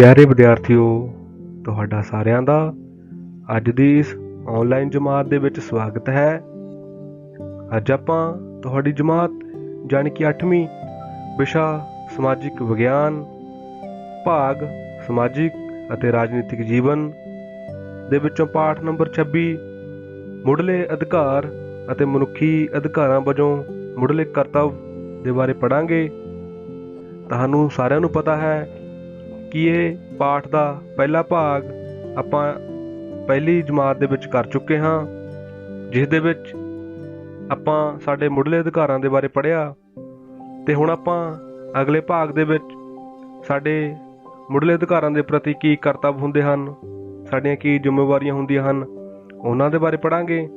ਪਿਆਰੇ ਵਿਦਿਆਰਥੀਓ, ਤੁਹਾਡਾ ਸਾਰਿਆਂ ਦਾ ਅੱਜ ਦੀ ਇਸ ਆਨਲਾਈਨ ਜਮਾਤ ਦੇ ਵਿੱਚ ਸਵਾਗਤ ਹੈ। ਅੱਜ ਆਪਾਂ ਤੁਹਾਡੀ ਜਮਾਤ ਜਾਣੀ ਕਿ 8ਵੀਂ ਵਿਸ਼ਾ ਸਮਾਜਿਕ ਵਿਗਿਆਨ ਭਾਗ ਸਮਾਜਿਕ ਅਤੇ ਰਾਜਨੀਤਿਕ ਜੀਵਨ ਦੇ ਵਿੱਚੋਂ ਪਾਠ ਨੰਬਰ 26 ਮੁੱਢਲੇ ਅਧਿਕਾਰ ਅਤੇ ਮਨੁੱਖੀ ਅਧਿਕਾਰਾਂ ਵਜੋਂ ਮੁੱਢਲੇ ਕਰਤੱਵ ਦੇ ਬਾਰੇ ਪੜ੍ਹਾਂਗੇ। ਤੁਹਾਨੂੰ ਸਾਰਿਆਂ ਨੂੰ ਪਤਾ ਹੈ ਕਿ ਇਹ ਪਾਠ ਦਾ ਪਹਿਲਾ ਭਾਗ ਆਪਾਂ ਪਹਿਲੀ ਜਮਾਤ ਦੇ ਵਿੱਚ ਕਰ ਚੁੱਕੇ ਹਾਂ, ਜਿਸ ਦੇ ਵਿੱਚ ਆਪਾਂ ਸਾਡੇ ਮੁੱਢਲੇ ਅਧਿਕਾਰਾਂ ਦੇ ਬਾਰੇ ਪੜ੍ਹਿਆ ਅਤੇ ਹੁਣ ਆਪਾਂ ਅਗਲੇ ਭਾਗ ਦੇ ਵਿੱਚ ਸਾਡੇ ਮੁੱਢਲੇ ਅਧਿਕਾਰਾਂ ਦੇ ਪ੍ਰਤੀ ਕੀ ਕਰਤੱਵ ਹੁੰਦੇ ਹਨ, ਸਾਡੀਆਂ ਕੀ ਜ਼ਿੰਮੇਵਾਰੀਆਂ ਹੁੰਦੀਆਂ ਹਨ, ਉਹਨਾਂ ਦੇ ਬਾਰੇ ਪੜ੍ਹਾਂਗੇ।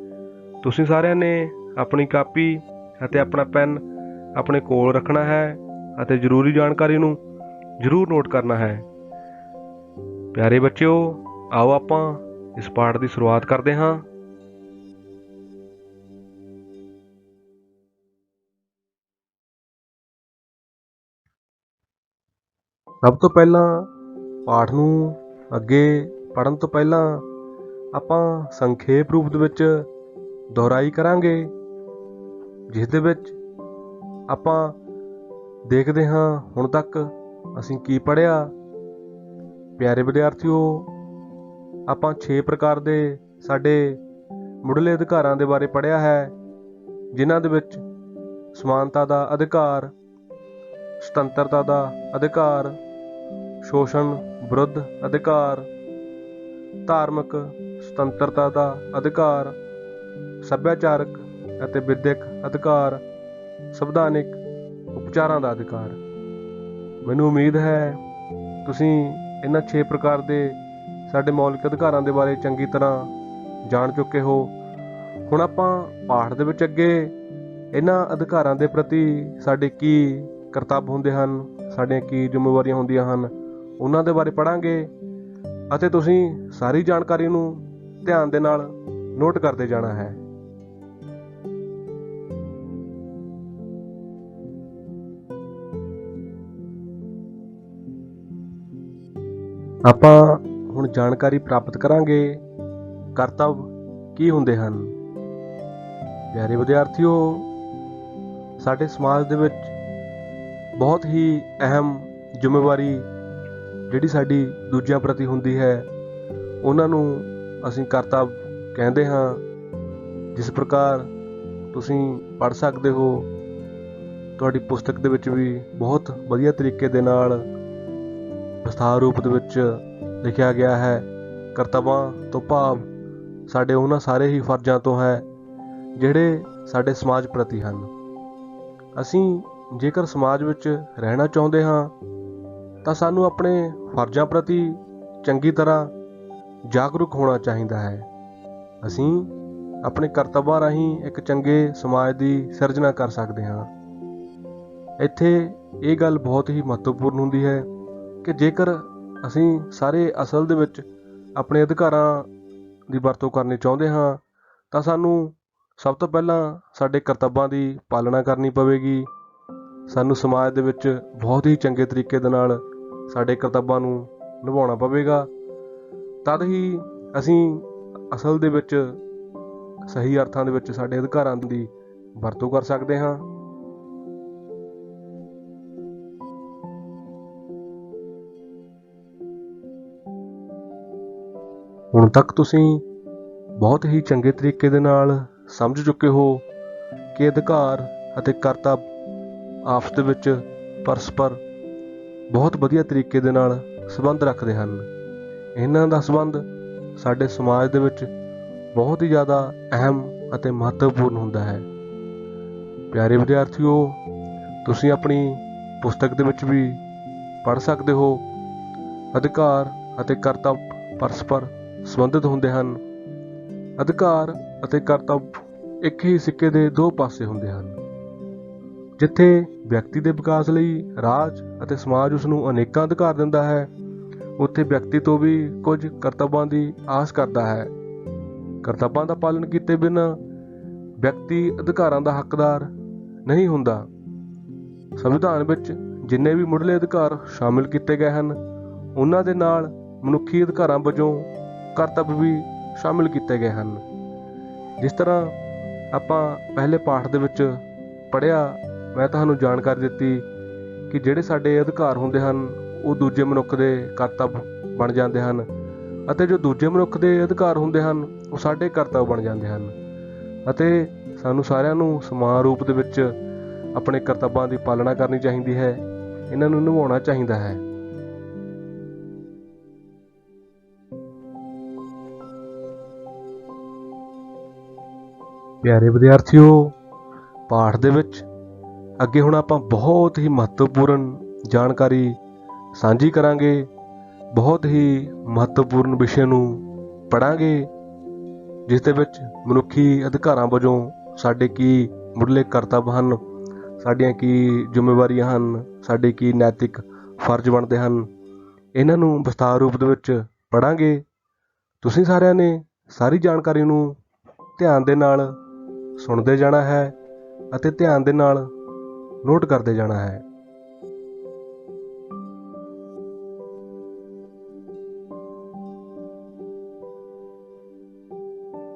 ਤੁਸੀਂ ਸਾਰਿਆਂ ਨੇ ਆਪਣੀ ਕਾਪੀ ਅਤੇ ਆਪਣਾ ਪੈਨ ਆਪਣੇ ਕੋਲ ਰੱਖਣਾ ਹੈ ਅਤੇ ਜ਼ਰੂਰੀ ਜਾਣਕਾਰੀ ਨੂੰ ਜ਼ਰੂਰ ਨੋਟ ਕਰਨਾ ਹੈ। ਪਿਆਰੇ ਬੱਚਿਓ, ਆਓ ਆਪਾਂ ਇਸ ਪਾਠ ਦੀ ਸ਼ੁਰੂਆਤ ਕਰਦੇ ਹਾਂ। ਸਭ ਤੋਂ ਪਹਿਲਾਂ ਪਾਠ ਨੂੰ ਅੱਗੇ ਪੜ੍ਹਨ ਤੋਂ ਪਹਿਲਾਂ ਆਪਾਂ ਸੰਖੇਪ ਰੂਪ ਦੇ ਵਿੱਚ ਦੁਹਰਾਈ ਕਰਾਂਗੇ, ਜਿਸ ਦੇ ਵਿੱਚ ਆਪਾਂ ਦੇਖਦੇ ਹਾਂ ਹੁਣ ਤੱਕ ਅਸੀਂ ਕੀ ਪੜ੍ਹਿਆ। ਪਿਆਰੇ ਵਿਦਿਆਰਥੀਓ, ਆਪਾਂ 6 ਪ੍ਰਕਾਰ ਦੇ ਸਾਡੇ ਮੁੱਢਲੇ ਅਧਿਕਾਰਾਂ ਦੇ ਬਾਰੇ ਪੜ੍ਹਿਆ ਹੈ, ਜਿਨ੍ਹਾਂ ਦੇ ਵਿੱਚ ਸਮਾਨਤਾ ਦਾ ਅਧਿਕਾਰ, ਸੁਤੰਤਰਤਾ ਦਾ ਅਧਿਕਾਰ, ਸ਼ੋਸ਼ਣ ਵਿਰੁੱਧ ਅਧਿਕਾਰ, ਧਾਰਮਿਕ ਸੁਤੰਤਰਤਾ ਦਾ ਅਧਿਕਾਰ, ਸੱਭਿਆਚਾਰਕ ਅਤੇ ਵਿਦਿਅਕ ਅਧਿਕਾਰ, ਸੰਵਿਧਾਨਿਕ ਉਪਚਾਰਾਂ ਦਾ ਅਧਿਕਾਰ। ਮੈਨੂੰ ਉਮੀਦ ਹੈ ਤੁਸੀਂ ਇਹਨਾਂ 6 ਪ੍ਰਕਾਰ ਦੇ ਸਾਡੇ ਮੌਲਿਕ ਅਧਿਕਾਰਾਂ ਦੇ ਬਾਰੇ ਚੰਗੀ ਤਰ੍ਹਾਂ ਜਾਣ ਚੁੱਕੇ ਹੋ। ਹੁਣ ਆਪਾਂ ਪਾਠ ਦੇ ਵਿੱਚ ਅੱਗੇ ਇਹਨਾਂ ਅਧਿਕਾਰਾਂ ਦੇ ਪ੍ਰਤੀ ਸਾਡੇ ਕੀ ਕਰਤੱਵ ਹੁੰਦੇ ਹਨ, ਸਾਡੀਆਂ ਕੀ ਜ਼ਿੰਮੇਵਾਰੀਆਂ ਹੁੰਦੀਆਂ ਹਨ, ਉਹਨਾਂ ਦੇ ਬਾਰੇ ਪੜ੍ਹਾਂਗੇ ਅਤੇ ਤੁਸੀਂ ਸਾਰੀ ਜਾਣਕਾਰੀ ਨੂੰ ਧਿਆਨ ਦੇ ਨਾਲ ਨੋਟ ਕਰਦੇ ਜਾਣਾ ਹੈ। ਆਪਾਂ ਹੁਣ ਜਾਣਕਾਰੀ ਪ੍ਰਾਪਤ ਕਰਾਂਗੇ ਕਰਤੱਵ ਕੀ ਹੁੰਦੇ ਹਨ। ਪਿਆਰੇ ਵਿਦਿਆਰਥੀਓ, ਸਾਡੇ ਸਮਾਜ ਦੇ ਵਿੱਚ ਬਹੁਤ ਹੀ ਅਹਿਮ ਜ਼ਿੰਮੇਵਾਰੀ ਜਿਹੜੀ ਸਾਡੀ ਦੂਜਿਆਂ ਪ੍ਰਤੀ ਹੁੰਦੀ ਹੈ, ਉਹਨਾਂ ਨੂੰ ਅਸੀਂ ਕਰਤੱਵ ਕਹਿੰਦੇ ਹਾਂ। ਜਿਸ ਪ੍ਰਕਾਰ ਤੁਸੀਂ ਪੜ੍ਹ ਸਕਦੇ ਹੋ, ਤੁਹਾਡੀ ਪੁਸਤਕ ਦੇ ਵਿੱਚ ਵੀ ਬਹੁਤ ਵਧੀਆ ਤਰੀਕੇ ਦੇ ਨਾਲ ਵਿਸਥਾਰ ਰੂਪ ਦੇ ਵਿੱਚ ਲਿਖਿਆ ਗਿਆ ਹੈ। ਕਰਤੱਵਾਂ ਤੋਂ ਭਾਵ ਸਾਡੇ ਉਹਨਾਂ ਸਾਰੇ ਹੀ ਫਰਜ਼ਾਂ ਤੋਂ ਹੈ ਜਿਹੜੇ ਸਾਡੇ ਸਮਾਜ ਪ੍ਰਤੀ ਹਨ। ਅਸੀਂ ਜੇਕਰ ਸਮਾਜ ਵਿੱਚ ਰਹਿਣਾ ਚਾਹੁੰਦੇ ਹਾਂ ਤਾਂ ਸਾਨੂੰ ਆਪਣੇ ਫਰਜ਼ਾਂ ਪ੍ਰਤੀ ਚੰਗੀ ਤਰ੍ਹਾਂ ਜਾਗਰੂਕ ਹੋਣਾ ਚਾਹੀਦਾ ਹੈ। ਅਸੀਂ ਆਪਣੇ ਕਰਤੱਵਾਂ ਰਾਹੀਂ ਇੱਕ ਚੰਗੇ ਸਮਾਜ ਦੀ ਸਿਰਜਣਾ ਕਰ ਸਕਦੇ ਹਾਂ। ਇੱਥੇ ਇਹ ਗੱਲ ਬਹੁਤ ਹੀ ਮਹੱਤਵਪੂਰਨ ਹੁੰਦੀ ਹੈ ਕਿ ਜੇਕਰ ਅਸੀਂ ਸਾਰੇ ਅਸਲ ਦੇ ਵਿੱਚ ਆਪਣੇ ਅਧਿਕਾਰਾਂ ਦੀ ਵਰਤੋਂ ਕਰਨੀ ਚਾਹੁੰਦੇ ਹਾਂ ਤਾਂ ਸਾਨੂੰ ਸਭ ਤੋਂ ਪਹਿਲਾਂ ਸਾਡੇ ਕਰਤੱਵਾਂ ਦੀ ਪਾਲਣਾ ਕਰਨੀ ਪਵੇਗੀ। ਸਾਨੂੰ ਸਮਾਜ ਦੇ ਵਿੱਚ ਬਹੁਤ ਹੀ ਚੰਗੇ ਤਰੀਕੇ ਦੇ ਨਾਲ ਸਾਡੇ ਕਰਤੱਵਾਂ ਨੂੰ ਨਿਭਾਉਣਾ ਪਵੇਗਾ। ਤਦ ਹੀ ਅਸੀਂ ਅਸਲ ਦੇ ਵਿੱਚ ਸਹੀ ਅਰਥਾਂ ਦੇ ਵਿੱਚ ਸਾਡੇ ਅਧਿਕਾਰਾਂ ਦੀ ਵਰਤੋਂ ਕਰ ਸਕਦੇ ਹਾਂ। ਹੁਣ ਤੱਕ ਤੁਸੀਂ ਬਹੁਤ ਹੀ ਚੰਗੇ ਤਰੀਕੇ ਦੇ ਨਾਲ ਸਮਝ ਚੁੱਕੇ ਹੋ ਕਿ ਅਧਿਕਾਰ ਅਤੇ ਕਰਤੱਵ ਆਪਸ ਦੇ ਵਿੱਚ ਪਰਸਪਰ ਬਹੁਤ ਵਧੀਆ ਤਰੀਕੇ ਦੇ ਨਾਲ ਸੰਬੰਧ ਰੱਖਦੇ ਹਨ। ਇਹਨਾਂ ਦਾ ਸੰਬੰਧ ਸਾਡੇ ਸਮਾਜ ਦੇ ਵਿੱਚ ਬਹੁਤ ਹੀ ਜ਼ਿਆਦਾ ਅਹਿਮ ਅਤੇ ਮਹੱਤਵਪੂਰਨ ਹੁੰਦਾ ਹੈ। ਪਿਆਰੇ ਵਿਦਿਆਰਥੀਓ, ਤੁਸੀਂ ਆਪਣੀ ਪੁਸਤਕ ਦੇ ਵਿੱਚ ਵੀ ਪੜ੍ਹ ਸਕਦੇ ਹੋ, ਅਧਿਕਾਰ ਅਤੇ ਕਰਤੱਵ ਪਰਸਪਰ ਸੰਬੰਧਿਤ ਹੁੰਦੇ ਹਨ। ਅਧਿਕਾਰ ਅਤੇ ਕਰਤੱਵ ਇੱਕ ਹੀ ਸਿੱਕੇ ਦੇ ਦੋ ਪਾਸੇ ਹੁੰਦੇ ਹਨ। ਜਿੱਥੇ ਵਿਅਕਤੀ ਦੇ ਵਿਕਾਸ ਲਈ ਰਾਜ ਅਤੇ ਸਮਾਜ ਉਸ ਨੂੰ ਅਨੇਕਾਂ ਅਧਿਕਾਰ ਦਿੰਦਾ ਹੈ, ਉੱਥੇ ਵਿਅਕਤੀ ਤੋਂ ਵੀ ਕੁਝ ਕਰਤੱਵਾਂ ਦੀ ਆਸ ਕਰਦਾ ਹੈ। ਕਰਤੱਵਾਂ ਦਾ ਪਾਲਣ ਕੀਤੇ ਬਿਨਾਂ ਵਿਅਕਤੀ ਅਧਿਕਾਰਾਂ ਦਾ ਹੱਕਦਾਰ ਨਹੀਂ ਹੁੰਦਾ। ਸੰਵਿਧਾਨ ਵਿੱਚ ਜਿੰਨੇ ਵੀ ਮੁੱਢਲੇ ਅਧਿਕਾਰ ਸ਼ਾਮਿਲ ਕੀਤੇ ਗਏ ਹਨ, ਉਹਨਾਂ ਦੇ ਨਾਲ ਮਨੁੱਖੀ ਅਧਿਕਾਰਾਂ ਵਜੋਂ ਕਰਤੱਵ ਵੀ ਸ਼ਾਮਿਲ ਕੀਤੇ ਗਏ ਹਨ। ਜਿਸ ਤਰ੍ਹਾਂ ਆਪਾਂ ਪਹਿਲੇ ਪਾਠ ਦੇ ਵਿੱਚ ਪੜ੍ਹਿਆ, ਮੈਂ ਤੁਹਾਨੂੰ ਜਾਣਕਾਰੀ ਦਿੱਤੀ ਕਿ ਜਿਹੜੇ ਸਾਡੇ ਅਧਿਕਾਰ ਹੁੰਦੇ ਹਨ ਉਹ ਦੂਜੇ ਮਨੁੱਖ ਦੇ ਕਰਤੱਵ ਬਣ ਜਾਂਦੇ ਹਨ, ਅਤੇ ਜੋ ਦੂਜੇ ਮਨੁੱਖ ਦੇ ਅਧਿਕਾਰ ਹੁੰਦੇ ਹਨ ਉਹ ਸਾਡੇ ਕਰਤੱਵ ਬਣ ਜਾਂਦੇ ਹਨ, ਅਤੇ ਸਾਨੂੰ ਸਾਰਿਆਂ ਨੂੰ ਸਮਾਨ ਰੂਪ ਦੇ ਵਿੱਚ ਆਪਣੇ ਕਰਤੱਵਾਂ ਦੀ ਪਾਲਣਾ ਕਰਨੀ ਚਾਹੀਦੀ ਹੈ, ਇਹਨਾਂ ਨੂੰ ਨਿਭਾਉਣਾ ਚਾਹੀਦਾ ਹੈ। ਪਿਆਰੇ ਵਿਦਿਆਰਥੀਓ, ਪਾਠ ਦੇ ਵਿੱਚ ਅੱਗੇ ਹੁਣ ਆਪਾਂ ਬਹੁਤ ਹੀ ਮਹੱਤਵਪੂਰਨ ਜਾਣਕਾਰੀ ਸਾਂਝੀ ਕਰਾਂਗੇ, ਬਹੁਤ ਹੀ ਮਹੱਤਵਪੂਰਨ ਵਿਸ਼ੇ ਨੂੰ ਪੜ੍ਹਾਂਗੇ, ਜਿਸ ਦੇ ਵਿੱਚ ਮਨੁੱਖੀ ਅਧਿਕਾਰਾਂ ਵਜੋਂ ਸਾਡੇ ਕੀ ਮੁੱਢਲੇ ਕਰਤੱਵ ਹਨ, ਸਾਡੀਆਂ ਕੀ ਜ਼ਿੰਮੇਵਾਰੀਆਂ ਹਨ, ਸਾਡੇ ਕੀ ਨੈਤਿਕ ਫਰਜ਼ ਬਣਦੇ ਹਨ। ਇਹਨਾਂ ਨੂੰ ਵਿਸਥਾਰ ਰੂਪ ਦੇ ਵਿੱਚ ਪੜ੍ਹਾਂਗੇ। ਤੁਸੀਂ ਸਾਰਿਆਂ ਨੇ ਸਾਰੀ ਜਾਣਕਾਰੀ ਨੂੰ ਧਿਆਨ ਦੇ ਨਾਲ ਸੁਣਦੇ ਜਾਣਾ ਹੈ ਅਤੇ ਧਿਆਨ ਦੇ ਨਾਲ ਨੋਟ ਕਰਦੇ ਜਾਣਾ ਹੈ।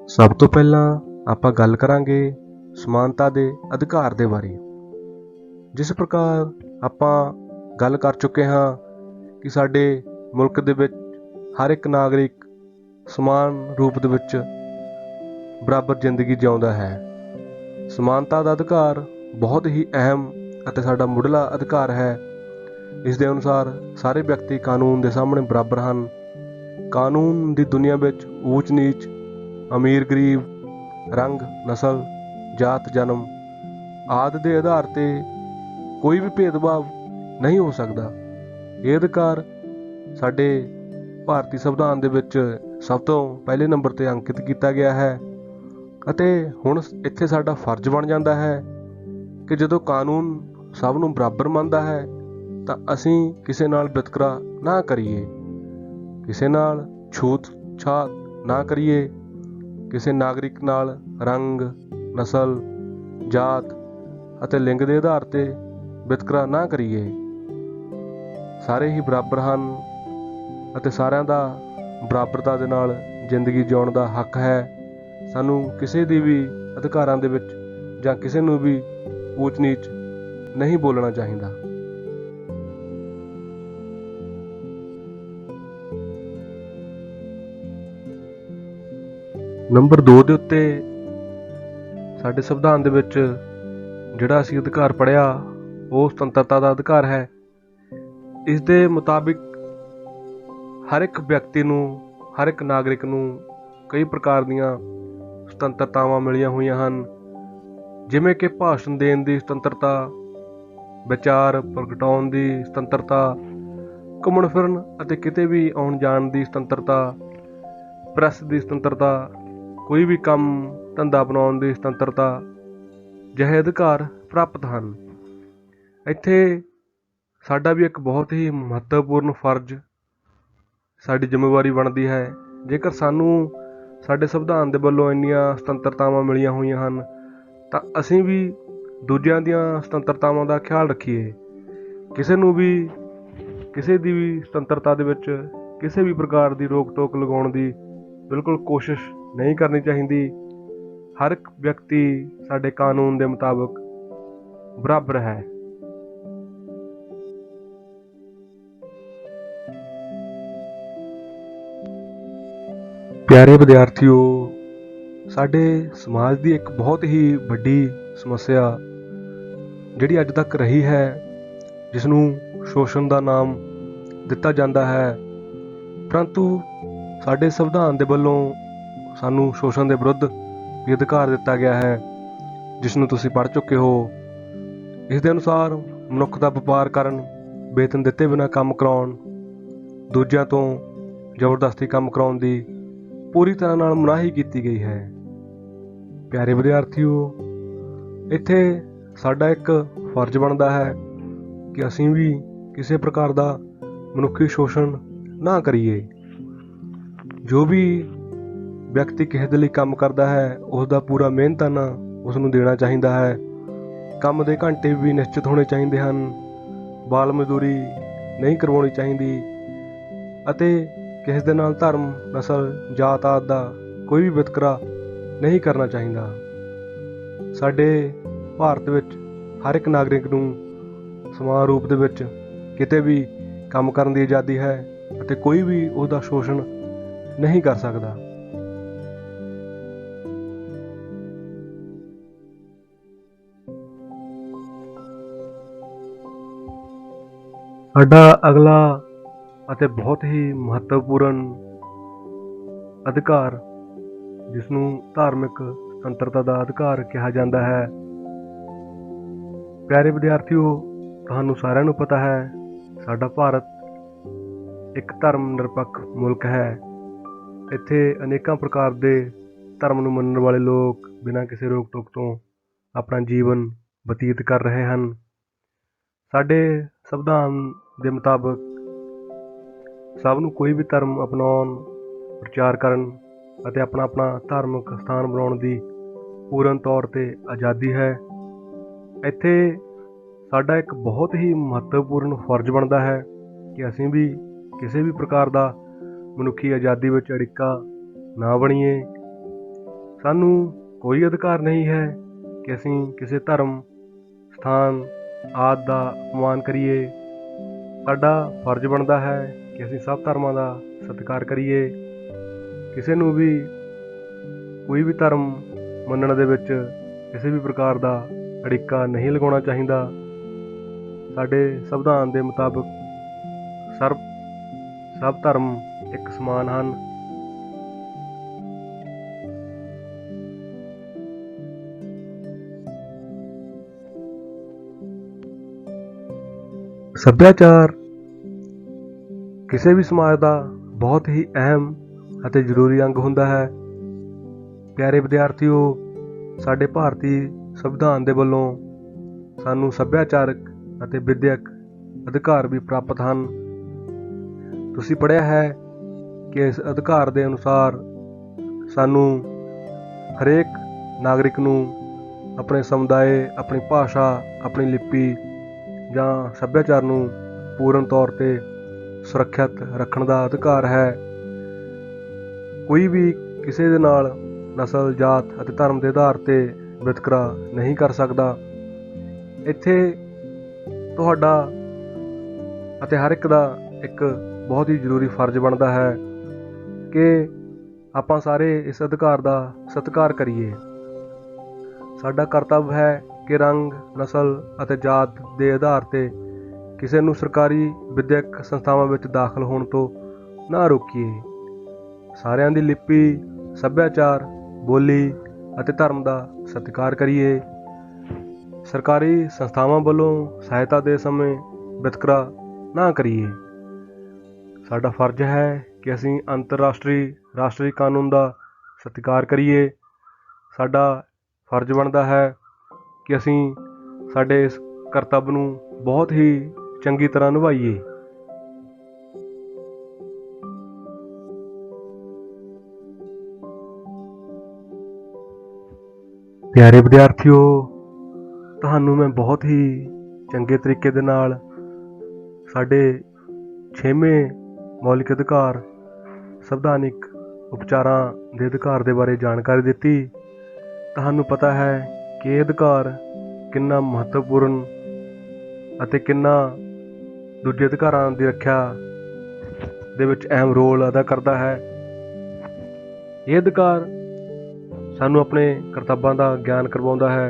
ਸਭ ਤੋਂ ਪਹਿਲਾਂ ਆਪਾਂ ਗੱਲ ਕਰਾਂਗੇ ਸਮਾਨਤਾ ਦੇ ਅਧਿਕਾਰ ਦੇ ਬਾਰੇ। ਜਿਸ ਪ੍ਰਕਾਰ ਆਪਾਂ ਗੱਲ ਕਰ ਚੁੱਕੇ ਹਾਂ ਕਿ ਸਾਡੇ ਮੁਲਕ ਦੇ ਵਿੱਚ ਹਰ ਇੱਕ ਨਾਗਰਿਕ ਸਮਾਨ ਰੂਪ ਦੇ ਵਿੱਚ ਬਰਾਬਰ ਜ਼ਿੰਦਗੀ ਜਿਉਂਦਾ ਹੈ। ਸਮਾਨਤਾ ਦਾ ਅਧਿਕਾਰ ਬਹੁਤ ਹੀ ਅਹਿਮ ਅਤੇ ਸਾਡਾ ਮੁੱਢਲਾ ਅਧਿਕਾਰ ਹੈ। ਇਸ ਦੇ ਅਨੁਸਾਰ ਸਾਰੇ ਵਿਅਕਤੀ ਕਾਨੂੰਨ ਦੇ ਸਾਹਮਣੇ ਬਰਾਬਰ ਹਨ। ਕਾਨੂੰਨ ਦੀ ਦੁਨੀਆ ਵਿੱਚ ਊਚ ਨੀਚ, ਅਮੀਰ ਗਰੀਬ, ਰੰਗ, ਨਸਲ, ਜਾਤ, ਜਨਮ ਆਦਿ ਦੇ ਆਧਾਰ 'ਤੇ ਕੋਈ ਵੀ ਭੇਦਭਾਵ ਨਹੀਂ ਹੋ ਸਕਦਾ। ਇਹ ਅਧਿਕਾਰ ਸਾਡੇ ਭਾਰਤੀ ਸੰਵਿਧਾਨ ਦੇ ਵਿੱਚ ਸਭ ਤੋਂ ਪਹਿਲੇ ਨੰਬਰ 'ਤੇ ਅੰਕਿਤ ਕੀਤਾ ਗਿਆ ਹੈ, ਅਤੇ ਹੁਣ ਇੱਥੇ ਸਾਡਾ ਫਰਜ਼ ਬਣ ਜਾਂਦਾ ਹੈ ਕਿ ਜਦੋਂ ਕਾਨੂੰਨ ਸਭ ਨੂੰ ਬਰਾਬਰ ਮੰਨਦਾ ਹੈ ਤਾਂ ਅਸੀਂ ਕਿਸੇ ਨਾਲ ਵਿਤਕਰਾ ਨਾ ਕਰੀਏ, ਕਿਸੇ ਨਾਲ ਛੂਤ ਛਾਤ ਨਾ ਕਰੀਏ, ਕਿਸੇ ਨਾਗਰਿਕ ਨਾਲ ਰੰਗ, ਨਸਲ, ਜਾਤ ਅਤੇ ਲਿੰਗ ਦੇ ਆਧਾਰ 'ਤੇ ਵਿਤਕਰਾ ਨਾ ਕਰੀਏ। ਸਾਰੇ ਹੀ ਬਰਾਬਰ ਹਨ ਅਤੇ ਸਾਰਿਆਂ ਦਾ ਬਰਾਬਰਤਾ ਦੇ ਨਾਲ ਜ਼ਿੰਦਗੀ ਜਿਉਣ ਦਾ ਹੱਕ ਹੈ। ਸਾਨੂੰ ਕਿਸੇ ਦੀ ਵੀ ਅਧਿਕਾਰਾਂ ਦੇ ਵਿੱਚ ਜਾਂ ਕਿਸੇ ਨੂੰ ਵੀ ਊਚ ਨੀਚ ਨਹੀਂ ਬੋਲਣਾ ਚਾਹੀਦਾ। ਨੰਬਰ 2 ਦੇ ਉੱਤੇ ਸਾਡੇ ਸੰਵਿਧਾਨ ਦੇ ਵਿੱਚ ਜਿਹੜਾ ਅਸੀਂ ਅਧਿਕਾਰ ਪੜ੍ਹਿਆ ਉਹ ਸੁਤੰਤਰਤਾ ਦਾ ਅਧਿਕਾਰ ਹੈ। ਇਸ ਦੇ ਮੁਤਾਬਿਕ ਹਰ ਇੱਕ ਵਿਅਕਤੀ ਨੂੰ, ਹਰ ਇੱਕ ਨਾਗਰਿਕ ਨੂੰ ਕਈ ਪ੍ਰਕਾਰ ਦੀਆਂ ਸੁਤੰਤਰਤਾਵਾਂ ਮਿਲੀਆਂ ਹੋਈਆਂ ਹਨ, ਜਿਵੇਂ ਕਿ ਭਾਸ਼ਣ ਦੇਣ ਦੀ ਸੁਤੰਤਰਤਾ, ਵਿਚਾਰ ਪ੍ਰਗਟਾਉਣ ਦੀ ਸੁਤੰਤਰਤਾ, ਘੁੰਮਣ ਫਿਰਨ ਅਤੇ ਕਿਤੇ ਵੀ ਆਉਣ ਜਾਣ ਦੀ ਸੁਤੰਤਰਤਾ, ਪ੍ਰੈਸ ਦੀ ਸੁਤੰਤਰਤਾ, ਕੋਈ ਵੀ ਕੰਮ ਧੰਦਾ ਬਣਾਉਣ ਦੀ ਸੁਤੰਤਰਤਾ ਜਿਹੇ ਅਧਿਕਾਰ ਪ੍ਰਾਪਤ ਹਨ। ਇੱਥੇ ਸਾਡਾ ਵੀ ਇੱਕ ਬਹੁਤ ਹੀ ਮਹੱਤਵਪੂਰਨ ਫਰਜ਼, ਸਾਡੀ ਜ਼ਿੰਮੇਵਾਰੀ ਬਣਦੀ ਹੈ। ਜੇਕਰ ਸਾਨੂੰ ਸਾਡੇ ਸੰਵਿਧਾਨ ਦੇ ਵੱਲੋਂ ਇੰਨੀਆਂ ਸੁਤੰਤਰਤਾਵਾਂ ਮਿਲੀਆਂ ਹੋਈਆਂ ਹਨ ਤਾਂ ਅਸੀਂ ਵੀ ਦੂਜਿਆਂ ਦੀਆਂ ਸੁਤੰਤਰਤਾਵਾਂ ਦਾ ਖਿਆਲ ਰੱਖੀਏ। ਕਿਸੇ ਨੂੰ ਵੀ ਕਿਸੇ ਦੀ ਵੀ ਸੁਤੰਤਰਤਾ ਦੇ ਵਿੱਚ ਕਿਸੇ ਵੀ ਪ੍ਰਕਾਰ ਦੀ ਰੋਕ ਟੋਕ ਲਗਾਉਣ ਦੀ ਬਿਲਕੁਲ ਕੋਸ਼ਿਸ਼ ਨਹੀਂ ਕਰਨੀ ਚਾਹੀਦੀ। ਹਰ ਇੱਕ ਵਿਅਕਤੀ ਸਾਡੇ ਕਾਨੂੰਨ ਦੇ ਮੁਤਾਬਕ ਬਰਾਬਰ ਹੈ। ਪਿਆਰੇ ਵਿਦਿਆਰਥੀਓ, ਸਾਡੇ ਸਮਾਜ ਦੀ ਇੱਕ ਬਹੁਤ ਹੀ ਵੱਡੀ ਸਮੱਸਿਆ ਜਿਹੜੀ ਅੱਜ ਤੱਕ ਰਹੀ ਹੈ, ਜਿਸ ਨੂੰ ਸ਼ੋਸ਼ਣ ਦਾ ਨਾਮ ਦਿੱਤਾ ਜਾਂਦਾ ਹੈ, ਪਰੰਤੂ ਸਾਡੇ ਸੰਵਿਧਾਨ ਦੇ ਵੱਲੋਂ ਸਾਨੂੰ ਸ਼ੋਸ਼ਣ ਦੇ ਵਿਰੁੱਧ ਵੀ ਅਧਿਕਾਰ ਦਿੱਤਾ ਗਿਆ ਹੈ, ਜਿਸ ਨੂੰ ਤੁਸੀਂ ਪੜ੍ਹ ਚੁੱਕੇ ਹੋ। ਇਸ ਦੇ ਅਨੁਸਾਰ ਮਨੁੱਖ ਦਾ ਵਪਾਰ ਕਰਨ, ਵੇਤਨ ਦਿੱਤੇ ਬਿਨਾਂ ਕੰਮ ਕਰਾਉਣ, ਦੂਜਿਆਂ ਤੋਂ ਜ਼ਬਰਦਸਤੀ ਕੰਮ ਕਰਾਉਣ ਦੀ ਪੂਰੀ ਤਰ੍ਹਾਂ ਨਾਲ ਮਨਾਹੀ ਕੀਤੀ ਗਈ ਹੈ। ਪਿਆਰੇ ਵਿਦਿਆਰਥੀਓ, ਇੱਥੇ ਸਾਡਾ ਇੱਕ ਫਰਜ਼ ਬਣਦਾ ਹੈ ਕਿ ਅਸੀਂ ਵੀ ਕਿਸੇ ਪ੍ਰਕਾਰ ਦਾ ਮਨੁੱਖੀ ਸ਼ੋਸ਼ਣ ਨਾ ਕਰੀਏ। ਜੋ ਵੀ ਵਿਅਕਤੀ ਕਿਸੇ ਦੇ ਲਈ ਕੰਮ ਕਰਦਾ ਹੈ ਉਸ ਦਾ ਪੂਰਾ ਮਿਹਨਤਾਨਾ ਉਸ ਨੂੰ ਦੇਣਾ ਚਾਹੀਦਾ ਹੈ। ਕੰਮ ਦੇ ਘੰਟੇ ਵੀ ਨਿਸ਼ਚਿਤ ਹੋਣੇ ਚਾਹੀਦੇ ਹਨ। ਬਾਲ ਮਜ਼ਦੂਰੀ ਨਹੀਂ ਕਰਵਾਉਣੀ ਚਾਹੀਦੀ। ਅਤੇ ਕਿਸੇ ਦੇ ਨਾਲ ਧਰਮ, ਨਸਲ, ਜਾਤ ਆਦਿ ਦਾ ਕੋਈ ਵੀ ਵਿਤਕਰਾ ਨਹੀਂ ਕਰਨਾ ਚਾਹੀਦਾ। ਸਾਡੇ ਭਾਰਤ ਵਿੱਚ ਹਰ ਇੱਕ ਨਾਗਰਿਕ ਨੂੰ ਸਮਾਨ ਰੂਪ ਦੇ ਵਿੱਚ ਕਿਤੇ ਵੀ ਕੰਮ ਕਰਨ ਦੀ ਆਜ਼ਾਦੀ ਹੈ ਅਤੇ ਕੋਈ ਵੀ ਉਹਦਾ ਸ਼ੋਸ਼ਣ ਨਹੀਂ ਕਰ ਸਕਦਾ। ਸਾਡਾ ਅਗਲਾ ਅਤੇ ਬਹੁਤ ਹੀ ਮਹੱਤਵਪੂਰਨ ਅਧਿਕਾਰ, ਜਿਸ ਨੂੰ ਧਾਰਮਿਕ ਸੁਤੰਤਰਤਾ ਦਾ ਅਧਿਕਾਰ ਕਿਹਾ ਜਾਂਦਾ ਹੈ। ਪਿਆਰੇ ਵਿਦਿਆਰਥੀਓ, ਤੁਹਾਨੂੰ ਸਾਰਿਆਂ ਨੂੰ ਪਤਾ ਹੈ, ਸਾਡਾ ਭਾਰਤ ਇੱਕ ਧਰਮ ਨਿਰਪੱਖ ਮੁਲਕ ਹੈ। ਇੱਥੇ ਅਨੇਕਾਂ ਪ੍ਰਕਾਰ ਦੇ ਧਰਮ ਨੂੰ ਮੰਨਣ ਵਾਲੇ ਲੋਕ ਬਿਨਾਂ ਕਿਸੇ ਰੋਕ ਟੋਕ ਤੋਂ ਆਪਣਾ ਜੀਵਨ ਬਤੀਤ ਕਰ ਰਹੇ ਹਨ। ਸਾਡੇ ਸੰਵਿਧਾਨ ਦੇ ਮੁਤਾਬਕ ਸਭ ਨੂੰ ਕੋਈ ਵੀ ਧਰਮ ਅਪਣਾਉਣ, ਪ੍ਰਚਾਰ ਕਰਨ ਅਤੇ ਆਪਣਾ ਆਪਣਾ ਧਾਰਮਿਕ ਸਥਾਨ ਬਣਾਉਣ ਦੀ ਪੂਰਨ ਤੌਰ 'ਤੇ ਆਜ਼ਾਦੀ ਹੈ। ਇੱਥੇ ਸਾਡਾ ਇੱਕ ਬਹੁਤ ਹੀ ਮਹੱਤਵਪੂਰਨ ਫਰਜ਼ ਬਣਦਾ ਹੈ ਕਿ ਅਸੀਂ ਵੀ ਕਿਸੇ ਵੀ ਪ੍ਰਕਾਰ ਦਾ ਮਨੁੱਖੀ ਆਜ਼ਾਦੀ ਵਿੱਚ ਅੜਿੱਕਾ ਨਾ ਬਣੀਏ। ਸਾਨੂੰ ਕੋਈ ਅਧਿਕਾਰ ਨਹੀਂ ਹੈ ਕਿ ਅਸੀਂ ਕਿਸੇ ਧਰਮ, ਸਥਾਨ ਆਦਿ ਦਾ ਅਪਮਾਨ ਕਰੀਏ। ਸਾਡਾ ਫਰਜ਼ ਬਣਦਾ ਹੈ ਕਿ ਅਸੀਂ ਸਭ ਧਰਮਾਂ ਦਾ ਸਤਿਕਾਰ ਕਰੀਏ। ਕਿਸੇ ਨੂੰ ਵੀ ਕੋਈ ਵੀ ਧਰਮ ਮੰਨਣ ਦੇ ਵਿੱਚ ਕਿਸੇ ਵੀ ਪ੍ਰਕਾਰ ਦਾ ਅੜਿੱਕਾ ਨਹੀਂ ਲਗਾਉਣਾ ਚਾਹੀਦਾ। ਸਾਡੇ ਸੰਵਿਧਾਨ ਦੇ ਮੁਤਾਬਕ ਸਭ ਧਰਮ ਇੱਕ ਸਮਾਨ ਹਨ। ਸੱਭਿਆਚਾਰ ਕਿਸੇ ਵੀ ਸਮਾਜ ਦਾ ਬਹੁਤ ਹੀ ਅਹਿਮ ਅਤੇ ਜ਼ਰੂਰੀ ਅੰਗ ਹੁੰਦਾ ਹੈ। ਪਿਆਰੇ ਵਿਦਿਆਰਥੀਓ, ਸਾਡੇ ਭਾਰਤੀ ਸੰਵਿਧਾਨ ਦੇ ਵੱਲੋਂ ਸਾਨੂੰ ਸੱਭਿਆਚਾਰਕ ਅਤੇ ਵਿੱਦਿਅਕ ਅਧਿਕਾਰ ਵੀ ਪ੍ਰਾਪਤ ਹਨ। ਤੁਸੀਂ ਪੜ੍ਹਿਆ ਹੈ ਕਿ ਇਸ ਅਧਿਕਾਰ ਦੇ ਅਨੁਸਾਰ ਸਾਨੂੰ ਹਰੇਕ ਨਾਗਰਿਕ ਨੂੰ ਆਪਣੇ ਸਮੁਦਾਇ, ਆਪਣੀ ਭਾਸ਼ਾ, ਆਪਣੀ ਲਿਪੀ ਜਾਂ ਸੱਭਿਆਚਾਰ ਨੂੰ ਪੂਰਨ ਤੌਰ 'ਤੇ ਸੁਰੱਖਿਅਤ ਰੱਖਣ ਦਾ ਅਧਿਕਾਰ ਹੈ। ਕੋਈ ਵੀ ਕਿਸੇ ਦੇ ਨਾਲ ਨਸਲ, ਜਾਤ ਅਤੇ ਧਰਮ ਦੇ ਆਧਾਰ 'ਤੇ ਵਿਤਕਰਾ ਨਹੀਂ ਕਰ ਸਕਦਾ। ਇੱਥੇ ਤੁਹਾਡਾ ਅਤੇ ਹਰ ਇੱਕ ਦਾ ਇੱਕ ਬਹੁਤ ਹੀ ਜ਼ਰੂਰੀ ਫਰਜ਼ ਬਣਦਾ ਹੈ ਕਿ ਆਪਾਂ ਸਾਰੇ ਇਸ ਅਧਿਕਾਰ ਦਾ ਸਤਿਕਾਰ ਕਰੀਏ। ਸਾਡਾ ਕਰਤੱਵ ਹੈ ਕਿ ਰੰਗ, ਨਸਲ ਅਤੇ ਜਾਤ ਦੇ ਆਧਾਰ 'ਤੇ ਕਿਸੇ ਨੂੰ ਸਰਕਾਰੀ ਵਿੱਦਿਅਕ ਸੰਸਥਾਵਾਂ ਵਿੱਚ ਦਾਖਲ ਹੋਣ ਤੋਂ ਨਾ ਰੋਕੀਏ। ਸਾਰਿਆਂ ਦੀ ਲਿਪੀ, ਸੱਭਿਆਚਾਰ, ਬੋਲੀ ਅਤੇ ਧਰਮ ਦਾ ਸਤਿਕਾਰ ਕਰੀਏ। ਸਰਕਾਰੀ ਸੰਸਥਾਵਾਂ ਵੱਲੋਂ ਸਹਾਇਤਾ ਦੇ ਸਮੇਂ ਵਿਤਕਰਾ ਨਾ ਕਰੀਏ। ਸਾਡਾ ਫਰਜ਼ ਹੈ ਕਿ ਅਸੀਂ ਅੰਤਰਰਾਸ਼ਟਰੀ, ਰਾਸ਼ਟਰੀ ਕਾਨੂੰਨ ਦਾ ਸਤਿਕਾਰ ਕਰੀਏ। ਸਾਡਾ ਫਰਜ਼ ਬਣਦਾ ਹੈ ਕਿ ਅਸੀਂ ਸਾਡੇ ਇਸ ਕਰਤੱਵ ਨੂੰ ਬਹੁਤ ਹੀ ਚੰਗੀ ਤਰ੍ਹਾਂ ਨਿਭਾਈਏ। ਪਿਆਰੇ ਵਿਦਿਆਰਥੀਓ, ਤੁਹਾਨੂੰ ਮੈਂ ਬਹੁਤ ਹੀ ਚੰਗੇ ਤਰੀਕੇ ਦੇ ਨਾਲ ਸਾਡੇ 6ਵੇਂ ਮੌਲਿਕ ਅਧਿਕਾਰ, ਸੰਵਿਧਾਨਿਕ ਉਪਚਾਰਾਂ ਦੇ ਅਧਿਕਾਰ ਦੇ ਬਾਰੇ ਜਾਣਕਾਰੀ ਦਿੱਤੀ। ਤੁਹਾਨੂੰ ਪਤਾ ਹੈ ਕਿ ਇਹ ਅਧਿਕਾਰ ਕਿੰਨਾ ਮਹੱਤਵਪੂਰਨ ਅਤੇ ਕਿੰਨਾ ਦੂਜੇ ਅਧਿਕਾਰਾਂ ਦੀ ਰੱਖਿਆ ਦੇ ਵਿੱਚ ਅਹਿਮ ਰੋਲ ਅਦਾ ਕਰਦਾ ਹੈ। ਇਹ ਅਧਿਕਾਰ ਸਾਨੂੰ ਆਪਣੇ ਕਰਤੱਵਾਂ ਦਾ ਗਿਆਨ ਕਰਵਾਉਂਦਾ ਹੈ।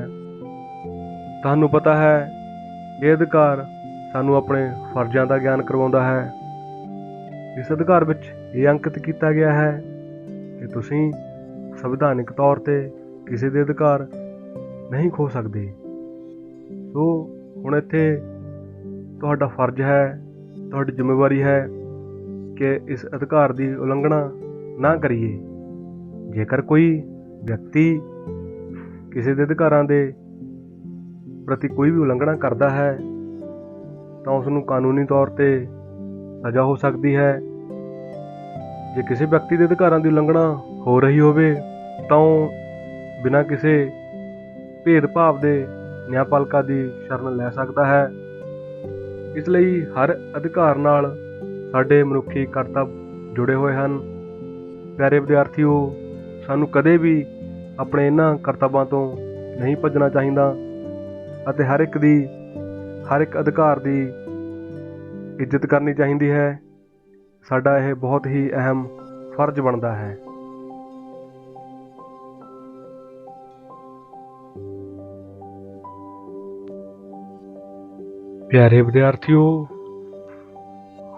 ਤੁਹਾਨੂੰ ਪਤਾ ਹੈ, ਇਹ ਅਧਿਕਾਰ ਸਾਨੂੰ ਆਪਣੇ ਫਰਜ਼ਾਂ ਦਾ ਗਿਆਨ ਕਰਵਾਉਂਦਾ ਹੈ। ਇਸ ਅਧਿਕਾਰ ਵਿੱਚ ਇਹ ਅੰਕਿਤ ਕੀਤਾ ਗਿਆ ਹੈ ਕਿ ਤੁਸੀਂ ਸੰਵਿਧਾਨਿਕ ਤੌਰ 'ਤੇ ਕਿਸੇ ਦੇ ਅਧਿਕਾਰ ਨਹੀਂ ਖੋ ਸਕਦੇ। ਸੋ ਹੁਣ ਇੱਥੇ ਤੁਹਾਡਾ ਫਰਜ਼ ਹੈ, ਤੁਹਾਡੀ ਜ਼ਿੰਮੇਵਾਰੀ ਹੈ ਕਿ ਇਸ ਅਧਿਕਾਰ ਦੀ ਉਲੰਘਣਾ ਨਾ ਕਰੀਏ। ਜੇਕਰ ਕੋਈ ਵਿਅਕਤੀ ਕਿਸੇ ਦੇ ਅਧਿਕਾਰਾਂ ਦੇ ਪ੍ਰਤੀ ਕੋਈ ਵੀ ਉਲੰਘਣਾ ਕਰਦਾ ਹੈ ਤਾਂ ਉਸ ਨੂੰ ਕਾਨੂੰਨੀ ਤੌਰ 'ਤੇ ਸਜ਼ਾ ਹੋ ਸਕਦੀ ਹੈ। ਜੇ ਕਿਸੇ ਵਿਅਕਤੀ ਦੇ ਅਧਿਕਾਰਾਂ ਦੀ ਉਲੰਘਣਾ ਹੋ ਰਹੀ ਹੋਵੇ ਤਾਂ ਉਹ ਬਿਨਾਂ ਕਿਸੇ ਭੇਦਭਾਵ ਦੇ ਨਿਆਂਪਾਲਕਾਂ ਦੀ ਸ਼ਰਨ ਲੈ ਸਕਦਾ ਹੈ। ਇਸ ਲਈ ਹਰ ਅਧਿਕਾਰ ਨਾਲ ਸਾਡੇ ਮਨੁੱਖੀ ਕਰਤੱਵ ਜੁੜੇ ਹੋਏ ਹਨ। ਪਿਆਰੇ ਵਿਦਿਆਰਥੀਓ, ਸਾਨੂੰ ਕਦੇ ਵੀ ਆਪਣੇ ਇਹਨਾਂ ਕਰਤੱਵਾਂ ਤੋਂ ਨਹੀਂ ਭੱਜਣਾ ਚਾਹੀਦਾ ਅਤੇ ਹਰ ਇੱਕ ਅਧਿਕਾਰ ਦੀ ਇੱਜ਼ਤ ਕਰਨੀ ਚਾਹੀਦੀ ਹੈ। ਸਾਡਾ ਇਹ ਬਹੁਤ ਹੀ ਅਹਿਮ ਫਰਜ਼ ਬਣਦਾ ਹੈ। ਪਿਆਰੇ ਵਿਦਿਆਰਥੀਓ,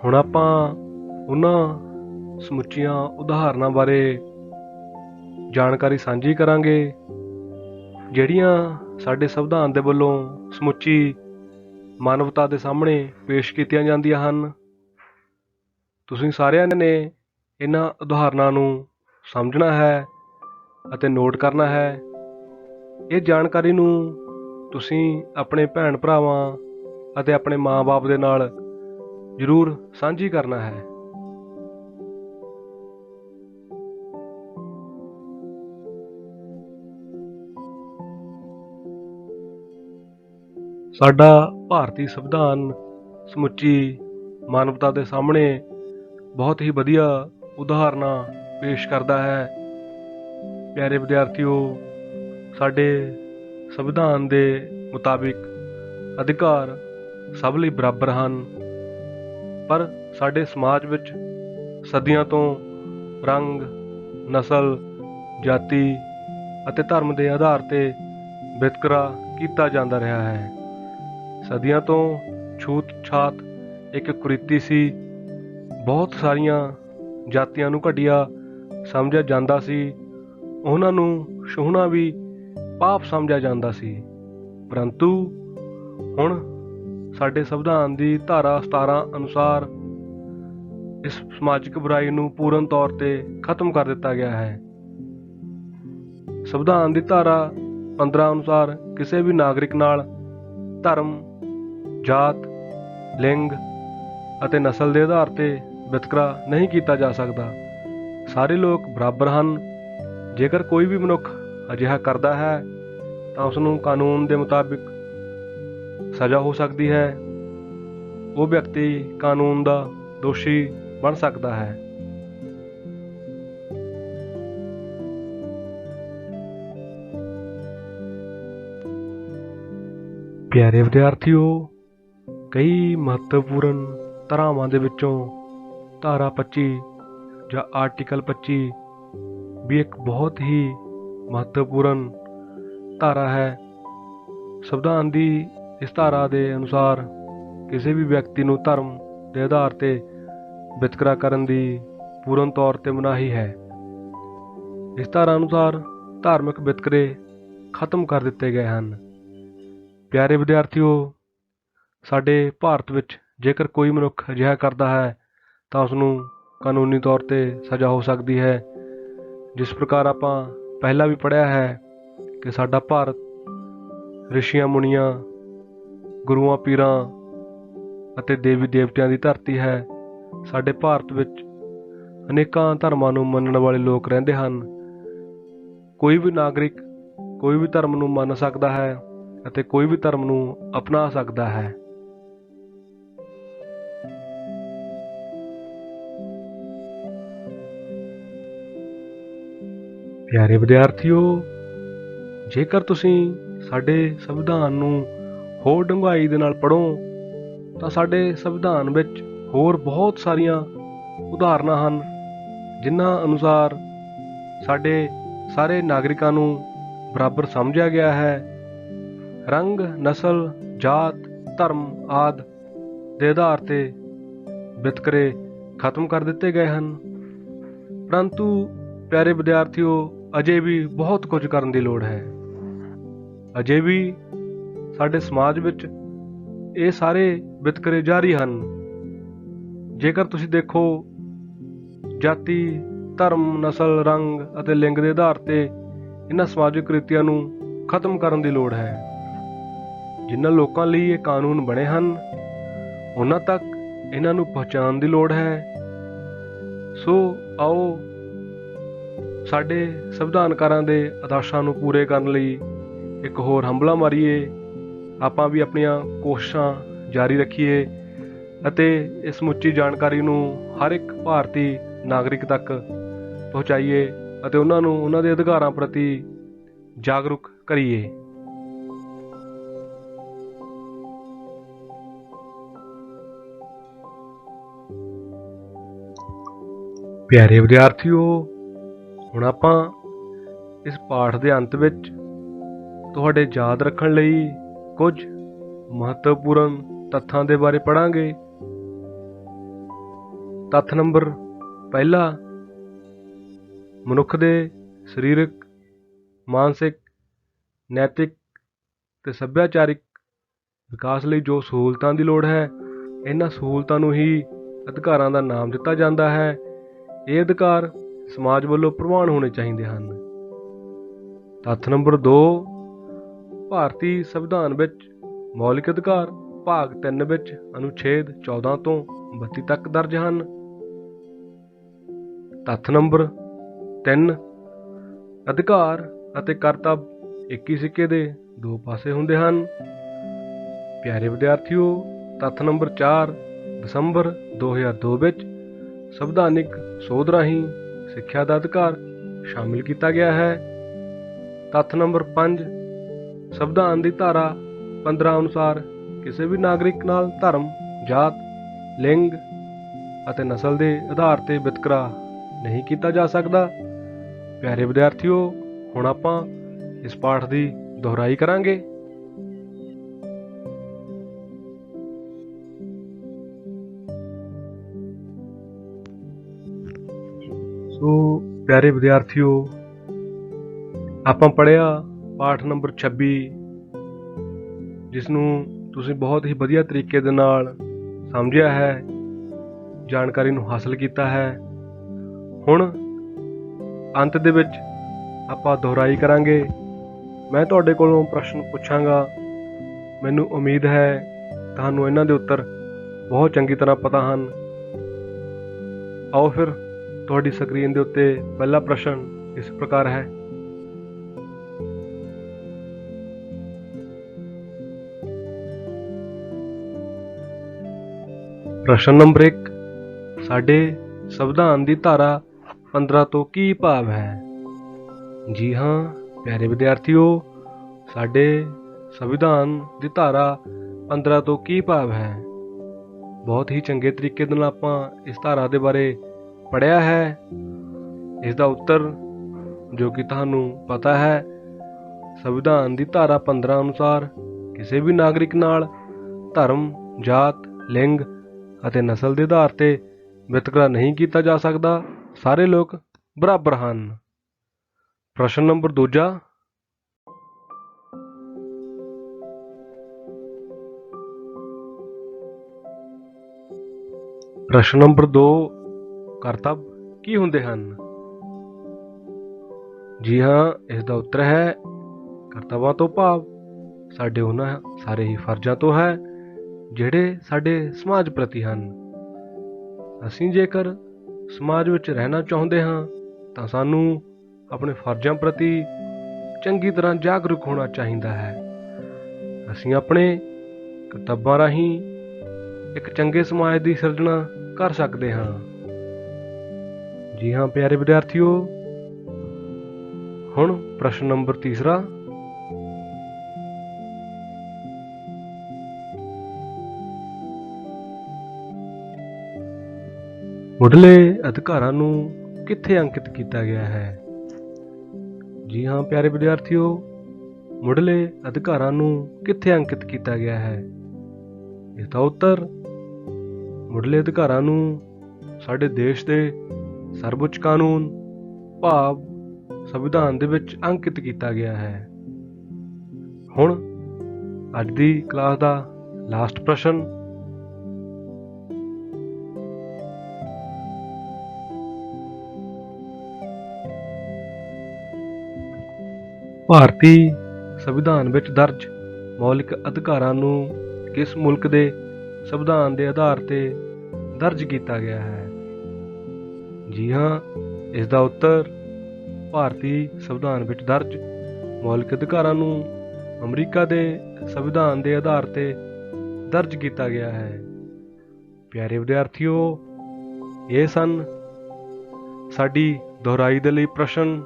ਹੁਣ ਆਪਾਂ ਉਹਨਾਂ ਸਮੁੱਚੀਆਂ ਉਦਾਹਰਨਾਂ ਬਾਰੇ ਜਾਣਕਾਰੀ ਸਾਂਝੀ ਕਰਾਂਗੇ ਜਿਹੜੀਆਂ ਸਾਡੇ ਸੰਵਿਧਾਨ ਦੇ ਵੱਲੋਂ ਸਮੁੱਚੀ ਮਾਨਵਤਾ ਦੇ ਸਾਹਮਣੇ ਪੇਸ਼ ਕੀਤੀਆਂ ਜਾਂਦੀਆਂ ਹਨ। ਤੁਸੀਂ ਸਾਰਿਆਂ ਨੇ ਇਹਨਾਂ ਉਦਾਹਰਨਾਂ ਨੂੰ ਸਮਝਣਾ ਹੈ ਅਤੇ ਨੋਟ ਕਰਨਾ ਹੈ। ਇਹ ਜਾਣਕਾਰੀ ਨੂੰ ਤੁਸੀਂ ਆਪਣੇ ਭੈਣ ਭਰਾਵਾਂ ਅਤੇ ਆਪਣੇ ਮਾਂ-ਬਾਪ ਦੇ ਨਾਲ ਜ਼ਰੂਰ ਸਾਂਝੀ ਕਰਨਾ ਹੈ। ਸਾਡਾ ਭਾਰਤੀ ਸੰਵਿਧਾਨ ਸਮੁੱਚੀ ਮਾਨਵਤਾ ਦੇ ਸਾਹਮਣੇ ਬਹੁਤ ਹੀ ਵਧੀਆ ਉਦਾਹਰਨਾਂ ਪੇਸ਼ ਕਰਦਾ ਹੈ। ਪਿਆਰੇ ਵਿਦਿਆਰਥੀਓ, ਸਾਡੇ ਸੰਵਿਧਾਨ ਦੇ ਮੁਤਾਬਿਕ ਅਧਿਕਾਰ ਸਭ ਲਈ ਬਰਾਬਰ ਹਨ, ਪਰ ਸਾਡੇ ਸਮਾਜ ਵਿੱਚ ਸਦੀਆਂ ਤੋਂ ਰੰਗ, ਨਸਲ, ਜਾਤੀ ਅਤੇ ਧਰਮ ਦੇ ਆਧਾਰ 'ਤੇ ਵਿਤਕਰਾ ਕੀਤਾ ਜਾਂਦਾ ਰਿਹਾ ਹੈ। ਸਦੀਆਂ ਤੋਂ ਛੂਤ-ਛਾਤ ਇੱਕ ਕੁਰੀਤੀ ਸੀ। ਬਹੁਤ ਸਾਰੀਆਂ ਜਾਤੀਆਂ ਨੂੰ ਘਟੀਆ ਸਮਝਿਆ ਜਾਂਦਾ ਸੀ, ਉਹਨਾਂ ਨੂੰ ਛੂਹਣਾ ਵੀ ਪਾਪ ਸਮਝਿਆ ਜਾਂਦਾ ਸੀ। ਪਰੰਤੂ ਹੁਣ ਸਾਡੇ ਸੰਵਿਧਾਨ ਦੀ ਧਾਰਾ 17 ਅਨੁਸਾਰ ਇਸ ਸਮਾਜਿਕ ਬੁਰਾਈ ਨੂੰ ਪੂਰਨ ਤੌਰ 'ਤੇ ਖਤਮ ਕਰ ਦਿੱਤਾ ਗਿਆ ਹੈ। ਸੰਵਿਧਾਨ ਦੀ ਧਾਰਾ 15 ਅਨੁਸਾਰ ਕਿਸੇ ਵੀ ਨਾਗਰਿਕ ਨਾਲ ਧਰਮ, ਜਾਤ, ਲਿੰਗ ਅਤੇ ਨਸਲ ਦੇ ਆਧਾਰ 'ਤੇ ਵਿਤਕਰਾ ਨਹੀਂ ਕੀਤਾ ਜਾ ਸਕਦਾ। ਸਾਰੇ ਲੋਕ ਬਰਾਬਰ ਹਨ। ਜੇਕਰ ਕੋਈ ਵੀ ਮਨੁੱਖ ਅਜਿਹਾ ਕਰਦਾ ਹੈ ਤਾਂ ਉਸ ਨੂੰ ਕਾਨੂੰਨ ਦੇ ਮੁਤਾਬਿਕ ਸਜ਼ਾ ਹੋ ਸਕਦੀ ਹੈ। ਉਹ ਵਿਅਕਤੀ ਕਾਨੂੰਨ ਦਾ ਦੋਸ਼ੀ ਬਣ ਸਕਦਾ ਹੈ। ਪਿਆਰੇ ਵਿਦਿਆਰਥੀਓ, ਕਈ ਮਹੱਤਵਪੂਰਨ ਧਾਰਾਵਾਂ ਦੇ ਵਿੱਚੋਂ ਧਾਰਾ 25 ਜਾਂ ਆਰਟੀਕਲ 25 ਵੀ ਇੱਕ ਬਹੁਤ ਹੀ ਮਹੱਤਵਪੂਰਨ ਧਾਰਾ ਹੈ। ਸੰਵਿਧਾਨ ਦੀ ਇਸ ਧਾਰਾ ਦੇ ਅਨੁਸਾਰ ਕਿਸੇ ਵੀ ਵਿਅਕਤੀ ਨੂੰ ਧਰਮ ਦੇ ਆਧਾਰ 'ਤੇ ਵਿਤਕਰਾ ਕਰਨ ਦੀ ਪੂਰਨ ਤੌਰ 'ਤੇ ਮਨਾਹੀ ਹੈ। ਇਸ ਧਾਰਾ ਅਨੁਸਾਰ ਧਾਰਮਿਕ ਵਿਤਕਰੇ ਖਤਮ ਕਰ ਦਿੱਤੇ ਗਏ ਹਨ। ਪਿਆਰੇ ਵਿਦਿਆਰਥੀਓ, ਸਾਡੇ ਭਾਰਤ ਵਿੱਚ ਜੇਕਰ ਕੋਈ ਮਨੁੱਖ ਅਜਿਹਾ ਕਰਦਾ ਹੈ ਤਾਂ ਉਸ ਨੂੰ ਕਾਨੂੰਨੀ ਤੌਰ 'ਤੇ ਸਜ਼ਾ ਹੋ ਸਕਦੀ ਹੈ। ਜਿਸ ਪ੍ਰਕਾਰ ਆਪਾਂ ਪਹਿਲਾਂ ਵੀ ਪੜ੍ਹਿਆ ਹੈ ਕਿ ਸਾਡਾ ਭਾਰਤ ਰਿਸ਼ੀਆਂ ਮੁਨੀਆਂ, ਗੁਰੂਆਂ ਪੀਰਾਂ ਅਤੇ ਦੇਵੀ ਦੇਵਤਿਆਂ ਦੀ ਧਰਤੀ ਹੈ। ਸਾਡੇ ਭਾਰਤ ਵਿੱਚ ਅਨੇਕਾਂ ਧਰਮਾਂ ਨੂੰ ਮੰਨਣ ਵਾਲੇ ਲੋਕ ਰਹਿੰਦੇ ਹਨ। ਕੋਈ ਵੀ ਨਾਗਰਿਕ ਕੋਈ ਵੀ ਧਰਮ ਨੂੰ ਮੰਨ ਸਕਦਾ ਹੈ ਅਤੇ ਕੋਈ ਵੀ ਧਰਮ ਨੂੰ ਅਪਣਾ ਸਕਦਾ ਹੈ। ਪਿਆਰੇ ਵਿਦਿਆਰਥੀਓ, ਜੇਕਰ ਤੁਸੀਂ ਸਾਡੇ ਸੰਵਿਧਾਨ ਨੂੰ ਹੋਰ ਡੂੰਘਾਈ ਦੇ ਨਾਲ ਪੜ੍ਹੋ ਤਾਂ ਸਾਡੇ ਸੰਵਿਧਾਨ ਵਿੱਚ ਹੋਰ ਬਹੁਤ ਸਾਰੀਆਂ ਉਦਾਹਰਨਾਂ ਹਨ ਜਿਨ੍ਹਾਂ ਅਨੁਸਾਰ ਸਾਡੇ ਸਾਰੇ ਨਾਗਰਿਕਾਂ ਨੂੰ ਬਰਾਬਰ ਸਮਝਿਆ ਗਿਆ ਹੈ। ਰੰਗ, ਨਸਲ, ਜਾਤ, ਧਰਮ ਆਦਿ ਦੇ ਆਧਾਰ 'ਤੇ ਵਿਤਕਰੇ ਖਤਮ ਕਰ ਦਿੱਤੇ ਗਏ ਹਨ। ਪਰੰਤੂ ਪਿਆਰੇ ਵਿਦਿਆਰਥੀਓ, ਅਜੇ ਵੀ ਬਹੁਤ ਕੁਝ ਕਰਨ ਦੀ ਲੋੜ ਹੈ। ਅਜੇ ਵੀ ਸਾਡੇ ਸਮਾਜ ਵਿੱਚ ਇਹ ਸਾਰੇ ਵਿਤਕਰੇ ਜਾਰੀ ਹਨ। ਜੇਕਰ ਤੁਸੀਂ ਦੇਖੋ, ਜਾਤੀ, ਧਰਮ, ਨਸਲ, ਰੰਗ ਅਤੇ ਲਿੰਗ ਦੇ ਆਧਾਰ 'ਤੇ ਇਹਨਾਂ ਸਮਾਜਿਕ ਕੁਰੀਤੀਆਂ ਨੂੰ ਖਤਮ ਕਰਨ ਦੀ ਲੋੜ ਹੈ। ਜਿਨ੍ਹਾਂ ਲੋਕਾਂ ਲਈ ਇਹ ਕਾਨੂੰਨ ਬਣੇ ਹਨ ਉਹਨਾਂ ਤੱਕ ਇਹਨਾਂ ਨੂੰ ਪਹੁੰਚਾਉਣ ਦੀ ਲੋੜ ਹੈ। ਸੋ ਆਓ ਸਾਡੇ ਸੰਵਿਧਾਨਕਾਰਾਂ ਦੇ ਆਦਰਸ਼ਾਂ ਨੂੰ ਪੂਰੇ ਕਰਨ ਲਈ ਇੱਕ ਹੋਰ ਹੰਭਲਾ ਮਾਰੀਏ। ਆਪਾਂ ਵੀ ਆਪਣੀਆਂ ਕੋਸ਼ਿਸ਼ਾਂ ਜਾਰੀ ਰੱਖੀਏ ਅਤੇ ਇਸ ਸਮੁੱਚੀ ਜਾਣਕਾਰੀ ਨੂੰ ਹਰ ਇੱਕ ਭਾਰਤੀ ਨਾਗਰਿਕ ਤੱਕ ਪਹੁੰਚਾਈਏ ਅਤੇ ਉਹਨਾਂ ਨੂੰ ਉਹਨਾਂ ਦੇ ਅਧਿਕਾਰਾਂ ਪ੍ਰਤੀ ਜਾਗਰੂਕ ਕਰੀਏ। ਪਿਆਰੇ ਵਿਦਿਆਰਥੀਓ, ਹੁਣ ਆਪਾਂ ਇਸ ਪਾਠ ਦੇ ਅੰਤ ਵਿੱਚ ਤੁਹਾਡੇ ਯਾਦ ਰੱਖਣ ਲਈ ਕੁਝ ਮਹੱਤਵਪੂਰਨ ਤੱਥਾਂ ਦੇ ਬਾਰੇ ਪੜ੍ਹਾਂਗੇ। ਤੱਥ ਨੰਬਰ ਪਹਿਲਾ, ਮਨੁੱਖ ਦੇ ਸਰੀਰਕ, ਮਾਨਸਿਕ, ਨੈਤਿਕ ਤੇ ਸੱਭਿਆਚਾਰਿਕ ਵਿਕਾਸ ਲਈ ਜੋ ਸਹੂਲਤਾਂ ਦੀ ਲੋੜ ਹੈ, ਇਹਨਾਂ ਸਹੂਲਤਾਂ ਨੂੰ ਹੀ ਅਧਿਕਾਰਾਂ ਦਾ ਨਾਮ ਦਿੱਤਾ ਜਾਂਦਾ ਹੈ। ਇਹ ਅਧਿਕਾਰ ਸਮਾਜ ਵੱਲੋਂ ਪ੍ਰਵਾਨ ਹੋਣੇ ਚਾਹੀਦੇ ਹਨ। ਤੱਥ ਨੰਬਰ 2, ਭਾਰਤੀ ਸੰਵਿਧਾਨ ਵਿੱਚ ਮੌਲਿਕ ਅਧਿਕਾਰ ਭਾਗ 3 ਵਿੱਚ ਅਨੁਛੇਦ 14 ਤੋਂ 32 ਤੱਕ ਦਰਜ ਹਨ। ਤੱਥ ਨੰਬਰ 3, ਅਧਿਕਾਰ ਅਤੇ ਕਰਤੱਵ ਇੱਕ ਹੀ ਸਿੱਕੇ ਦੇ ਦੋ ਪਾਸੇ ਹੁੰਦੇ ਹਨ। ਪਿਆਰੇ ਵਿਦਿਆਰਥੀਓ, ਤੱਥ ਨੰਬਰ 4, ਦਸੰਬਰ 2002 ਵਿੱਚ ਸੰਵਿਧਾਨਿਕ ਸੋਧ ਰਾਹੀਂ ਸਿੱਖਿਆ ਦਾ ਅਧਿਕਾਰ ਸ਼ਾਮਿਲ ਕੀਤਾ ਗਿਆ ਹੈ। ਤੱਥ ਨੰਬਰ 5, ਸੰਵਿਧਾਨ ਦੀ ਧਾਰਾ 15 ਅਨੁਸਾਰ ਕਿਸੇ ਵੀ ਨਾਗਰਿਕ ਨਾਲ ਧਰਮ, ਜਾਤ, ਲਿੰਗ ਅਤੇ ਨਸਲ ਦੇ ਆਧਾਰ ਤੇ ਵਿਤਕਰਾ ਨਹੀਂ ਕੀਤਾ ਜਾ ਸਕਦਾ। ਪਿਆਰੇ ਵਿਦਿਆਰਥੀਓ, ਹੁਣ ਆਪਾਂ ਇਸ ਪਾਠ ਦੀ ਦੁਹਰਾਈ ਕਰਾਂਗੇ। ਸੋ ਪਿਆਰੇ ਵਿਦਿਆਰਥੀਓ, ਆਪਾਂ ਪੜ੍ਹਿਆ ਪਾਠ ਨੰਬਰ 26, ਜਿਸ ਨੂੰ ਤੁਸੀਂ ਬਹੁਤ ਹੀ ਵਧੀਆ ਤਰੀਕੇ ਦੇ ਨਾਲ ਸਮਝਿਆ ਹੈ, ਜਾਣਕਾਰੀ ਨੂੰ ਹਾਸਲ ਕੀਤਾ ਹੈ। ਹੁਣ ਅੰਤ ਦੇ ਵਿੱਚ ਆਪਾਂ ਦੁਹਰਾਈ ਕਰਾਂਗੇ। ਮੈਂ ਤੁਹਾਡੇ ਕੋਲੋਂ ਪ੍ਰਸ਼ਨ ਪੁੱਛਾਂਗਾ। ਮੈਨੂੰ ਉਮੀਦ ਹੈ ਤੁਹਾਨੂੰ ਇਹਨਾਂ ਦੇ ਉੱਤਰ ਬਹੁਤ ਚੰਗੀ ਤਰ੍ਹਾਂ ਪਤਾ ਹਨ। ਆਓ ਫਿਰ ਤੁਹਾਡੀ ਸਕਰੀਨ ਦੇ ਉੱਤੇ ਪਹਿਲਾ ਪ੍ਰਸ਼ਨ ਇਸ ਪ੍ਰਕਾਰ ਹੈ। ਪ੍ਰਸ਼ਨ ਨੰਬਰ 1, ਸਾਡੇ ਸੰਵਿਧਾਨ ਦੀ ਧਾਰਾ 15 ਤੋਂ ਕੀ ਭਾਵ ਹੈ? ਜੀ ਹਾਂ ਪਿਆਰੇ ਵਿਦਿਆਰਥੀਓ, ਸਾਡੇ ਸੰਵਿਧਾਨ ਦੀ ਧਾਰਾ 15 ਤੋਂ ਕੀ ਭਾਵ ਹੈ? ਬਹੁਤ ਹੀ ਚੰਗੇ ਤਰੀਕੇ ਨਾਲ ਆਪਾਂ ਇਸ ਧਾਰਾ ਦੇ ਬਾਰੇ ਪੜ੍ਹਿਆ ਹੈ। ਇਸ ਦਾ ਉੱਤਰ ਜੋ ਕਿ ਤੁਹਾਨੂੰ ਪਤਾ ਹੈ, ਸੰਵਿਧਾਨ ਦੀ ਧਾਰਾ 15 ਅਨੁਸਾਰ ਕਿਸੇ ਵੀ ਨਾਗਰਿਕ ਨਾਲ ਧਰਮ, ਜਾਤ, ਲਿੰਗ ਅਤੇ ਨਸਲ ਦੇ ਆਧਾਰ ਤੇ ਵਿਤਕਰਾ ਨਹੀਂ ਕੀਤਾ ਜਾ ਸਕਦਾ। ਸਾਰੇ ਲੋਕ ਬਰਾਬਰ ਹਨ। ਪ੍ਰਸ਼ਨ ਨੰਬਰ 2, ਪ੍ਰਸ਼ਨ ਨੰਬਰ 2, ਕਰਤੱਵ ਕੀ ਹੁੰਦੇ ਹਨ? ਜੀ ਹਾਂ, ਇਸ ਦਾ ਉੱਤਰ ਹੈ, ਕਰਤੱਵਾਂ ਤੋਂ ਭਾਵ ਸਾਡੇ ਉਹਨਾਂ ਸਾਰੇ ਹੀ ਫਰਜ਼ਾਂ ਤੋਂ ਹੈ ਜਿਹੜੇ ਸਾਡੇ ਸਮਾਜ ਪ੍ਰਤੀ ਹਨ। ਅਸੀਂ ਜੇਕਰ ਸਮਾਜ ਵਿੱਚ ਰਹਿਣਾ ਚਾਹੁੰਦੇ ਹਾਂ ਤਾਂ ਸਾਨੂੰ ਆਪਣੇ ਫਰਜ਼ਾਂ ਪ੍ਰਤੀ ਚੰਗੀ ਤਰ੍ਹਾਂ ਜਾਗਰੂਕ ਹੋਣਾ ਚਾਹੀਦਾ ਹੈ। ਅਸੀਂ ਆਪਣੇ ਕਰਤੱਵਾਂ ਰਾਹੀਂ ਇੱਕ ਚੰਗੇ ਸਮਾਜ ਦੀ ਸਿਰਜਣਾ ਕਰ ਸਕਦੇ ਹਾਂ। ਜੀ ਹਾਂ ਪਿਆਰੇ ਵਿਦਿਆਰਥੀਓ, ਹੁਣ ਪ੍ਰਸ਼ਨ ਨੰਬਰ 3, ਮੁੱਢਲੇ ਅਧਿਕਾਰਾਂ ਨੂੰ ਕਿੱਥੇ ਅੰਕਿਤ ਕੀਤਾ ਗਿਆ ਹੈ? ਜੀ ਹਾਂ ਪਿਆਰੇ ਵਿਦਿਆਰਥੀਓ, ਮੁੱਢਲੇ ਅਧਿਕਾਰਾਂ ਨੂੰ ਕਿੱਥੇ ਅੰਕਿਤ ਕੀਤਾ ਗਿਆ ਹੈ? ਇਸ ਦਾ ਉੱਤਰ ਮੁੱਢਲੇ ਅਧਿਕਾਰਾਂ ਨੂੰ ਸਾਡੇ ਦੇਸ਼ ਦੇ ਸਰਵਉੱਚ ਕਾਨੂੰਨ ਭਾਵ ਸੰਵਿਧਾਨ ਦੇ ਵਿੱਚ ਅੰਕਿਤ ਕੀਤਾ ਗਿਆ ਹੈ। ਹੁਣ ਅੱਜ ਦੀ ਕਲਾਸ ਦਾ ਲਾਸਟ ਪ੍ਰਸ਼ਨ, ਭਾਰਤੀ ਸੰਵਿਧਾਨ ਵਿੱਚ ਦਰਜ ਮੌਲਿਕ ਅਧਿਕਾਰਾਂ ਨੂੰ ਕਿਸ ਮੁਲਕ ਦੇ ਸੰਵਿਧਾਨ ਦੇ ਆਧਾਰ ਤੇ ਦਰਜ ਕੀਤਾ ਗਿਆ ਹੈ? ਜੀ ਹਾਂ, ਇਸ ਦਾ ਉੱਤਰ ਭਾਰਤੀ ਸੰਵਿਧਾਨ ਵਿੱਚ ਦਰਜ ਮੌਲਿਕ ਅਧਿਕਾਰਾਂ ਨੂੰ ਅਮਰੀਕਾ ਦੇ ਸੰਵਿਧਾਨ ਦੇ ਆਧਾਰ ਤੇ ਦਰਜ ਕੀਤਾ ਗਿਆ ਹੈ। ਪਿਆਰੇ ਵਿਦਿਆਰਥੀਓ, ਇਹ ਸਨ ਸਾਡੀ ਦੁਹਰਾਈ ਦੇ ਲਈ ਪ੍ਰਸ਼ਨ।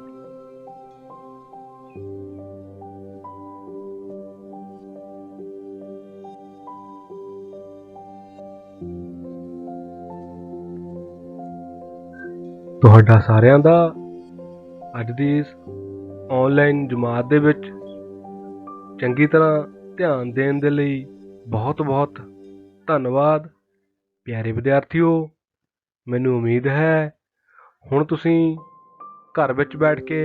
ਤੁਹਾਡਾ ਸਾਰਿਆਂ ਦਾ ਅੱਜ ਦੀ ਇਸ ਆਨਲਾਈਨ ਜਮਾਤ ਦੇ ਵਿੱਚ ਚੰਗੀ ਤਰ੍ਹਾਂ ਧਿਆਨ ਦੇਣ ਦੇ ਲਈ ਬਹੁਤ ਬਹੁਤ ਧੰਨਵਾਦ। ਪਿਆਰੇ ਵਿਦਿਆਰਥੀਓ, ਮੈਨੂੰ ਉਮੀਦ ਹੈ ਹੁਣ ਤੁਸੀਂ ਘਰ ਵਿੱਚ ਬੈਠ ਕੇ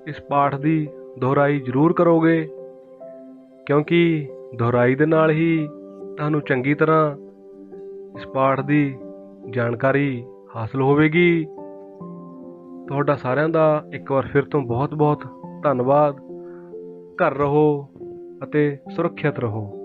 ਇਸ ਪਾਠ ਦੀ ਦੁਹਰਾਈ ਜ਼ਰੂਰ ਕਰੋਗੇ, ਕਿਉਂਕਿ ਦੁਹਰਾਈ ਦੇ ਨਾਲ ਹੀ ਤੁਹਾਨੂੰ ਚੰਗੀ ਤਰ੍ਹਾਂ ਇਸ ਪਾਠ ਦੀ ਜਾਣਕਾਰੀ ਹਾਸਲ ਹੋਵੇਗੀ। ਤੁਹਾਡਾ ਸਾਰਿਆਂ ਦਾ ਇੱਕ ਵਾਰ ਫਿਰ ਤੋਂ ਬਹੁਤ ਬਹੁਤ ਧੰਨਵਾਦ। ਘਰ ਰਹੋ ਅਤੇ ਸੁਰੱਖਿਅਤ ਰਹੋ।